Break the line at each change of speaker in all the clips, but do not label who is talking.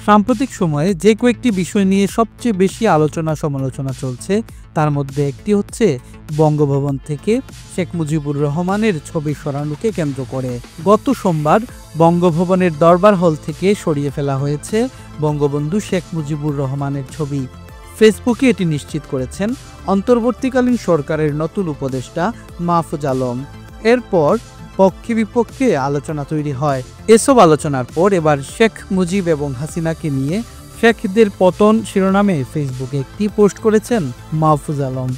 সাম্প্রতিক সময়ে যে কয়েকটি বিষয় নিয়ে সবচেয়ে বেশি আলোচনা সমালোচনা চলছে তার মধ্যে একটি হচ্ছে বঙ্গভবন থেকে শেখ মুজিবুর রহমানের ছবি সরানোকে কেন্দ্র করে। গত সোমবার বঙ্গভবনের দরবার হল থেকে সরিয়ে ফেলা হয়েছে বঙ্গবন্ধু শেখ মুজিবুর রহমানের ছবি। ফেসবুকে এটি নিশ্চিত করেছেন অন্তর্বর্তীকালীন সরকারের নতুন উপদেষ্টা মাহফুজ আলম। এরপর পক্ষে বিপক্ষে আলোচনা তৈরি হয়। এসব আলোচনার পর এবার শেখ মুজিব এবং হাসিনাকে নিয়ে শেখদের পতন শিরোনামে ফেসবুকে একটি পোস্ট করেছেন মাহফুজ আলম।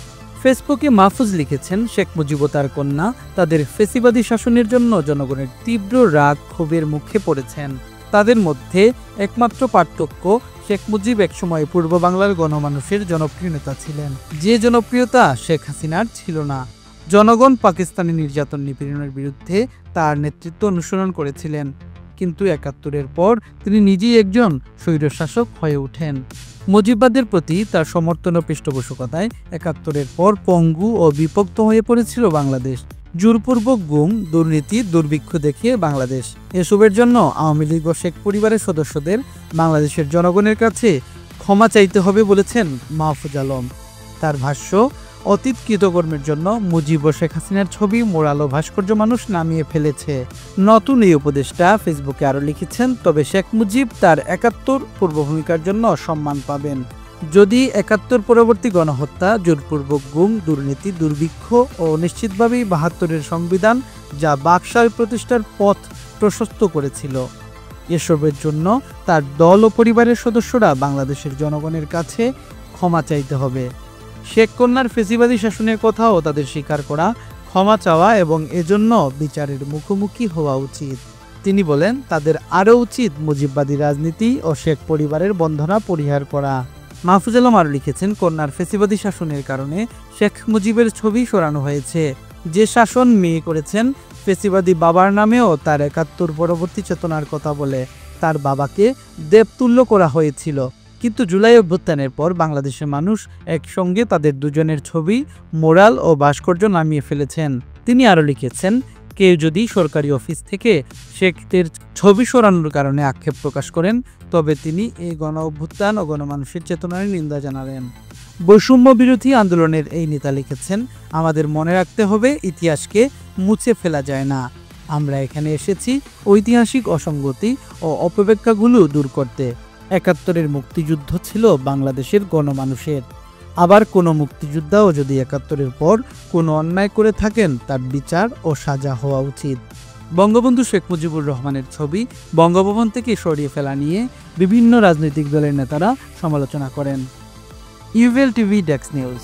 ফেসবুকে মাহফুজ লিখেছেন, শেখ মুজিব ও তার কন্যা তাদের ফেসিবাদী শাসনের জন্য জনগণের তীব্র রাগ ক্ষোভের মুখে পড়েছেন। তাদের মধ্যে একমাত্র পার্থক্য, শেখ মুজিব একসময় পূর্ব বাংলার গণমানুষের জনপ্রিয় নেতা ছিলেন, যে জনপ্রিয়তা শেখ হাসিনার ছিল না। জনগণ পাকিস্তানি নির্যাতন নিপীড়নের বিরুদ্ধে তার নেতৃত্ব অনুসরণ করেছিলেন, কিন্তু ৭১-এর পর তিনি নিজেই একজন স্বৈরশাসক হয়ে ওঠেন। মুজিববাদের প্রতি তার সমর্থন ও পৃষ্ঠপোষকতায় ৭১-এর পর পঙ্গু ও বিভক্ত হয়ে পড়েছিল বাংলাদেশ। জোরপূর্বক গুম, দুর্নীতি, দুর্ভিক্ষ দেখিয়ে বাংলাদেশ। এসবের জন্য আওয়ামী লীগ ও শেখ পরিবারের সদস্যদের বাংলাদেশের জনগণের কাছে ক্ষমা চাইতে হবে বলেছেন মাহফুজ আলম। তার ভাষ্য, অতীত কৃতকর্মের জন্য মুজিব ও শেখ হাসিনার ছবি, মোরাল ও ভাস্কর্য মানুষ নামিয়ে ফেলেছে। নতুন এই উপদেষ্টা ফেসবুকে আরও লিখেছেন, তবে শেখ মুজিব তার ৭১ পূর্বভূমিকার জন্য সম্মান পাবেন। যদি ৭১ পরবর্তী গণহত্যা, জোরপূর্বক গুম, দুর্নীতি, দুর্ভিক্ষ ও নিশ্চিতভাবেই ৭২-এর সংবিধান যা বাকশাল প্রতিষ্ঠার পথ প্রশস্ত করেছিল, এসবের জন্য তার দল ও পরিবারের সদস্যরা বাংলাদেশের জনগণের কাছে ক্ষমা চাইতে হবে। শেখ কন্যার ফেসিবাদী শাসনের কথাও তাদের স্বীকার করা, ক্ষমা চাওয়া এবং এজন্য বিচারের মুখোমুখি হওয়া উচিত। তিনি বলেন, তাদের আরও উচিত মুজিববাদী রাজনীতি ও শেখ পরিবারের বন্ধনা পরিহার করা। মাহফুজ আলম আরও লিখেছেন, কন্যার ফেসিবাদী শাসনের কারণে শেখ মুজিবের ছবি সরানো হয়েছে। যে শাসন মেয়ে করেছেন, ফেসিবাদী বাবার নামেও তার ৭১ পরবর্তী চেতনার কথা বলে তার বাবাকে দেবতুল্য করা হয়েছিল। কিন্তু জুলাই অভ্যুত্থানের পর বাংলাদেশের মানুষ একসঙ্গে তাদের দুজনের ছবি, মোরাল ও ভাস্কর্য নামিয়ে ফেলেছেন। তিনি আরও লিখেছেন, কেউ যদি সরকারি অফিস থেকে শেখদের ছবি সরানোর কারণে আক্ষেপ প্রকাশ করেন, তবে তিনি এই গণ অভ্যুত্থান ও গণমানুষের চেতনার নিন্দা জানালেন। বৈষম্য বিরোধী আন্দোলনের এই নেতা লিখেছেন, আমাদের মনে রাখতে হবে, ইতিহাসকে মুছে ফেলা যায় না। আমরা এখানে এসেছি ঐতিহাসিক অসঙ্গতি ও অপব্যাখ্যাগুলো দূর করতে। ৭১-এর মুক্তিযুদ্ধ ছিল বাংলাদেশের গণমানুষের। আবার কোনো মুক্তিযোদ্ধাও যদি ৭১-এর পর কোনো অন্যায় করে থাকেন, তার বিচার ও সাজা হওয়া উচিত। বঙ্গবন্ধু শেখ মুজিবুর রহমানের ছবি বঙ্গভবন থেকে সরিয়ে ফেলা নিয়ে বিভিন্ন রাজনৈতিক দলের নেতারা সমালোচনা করেন। UL TV desk news.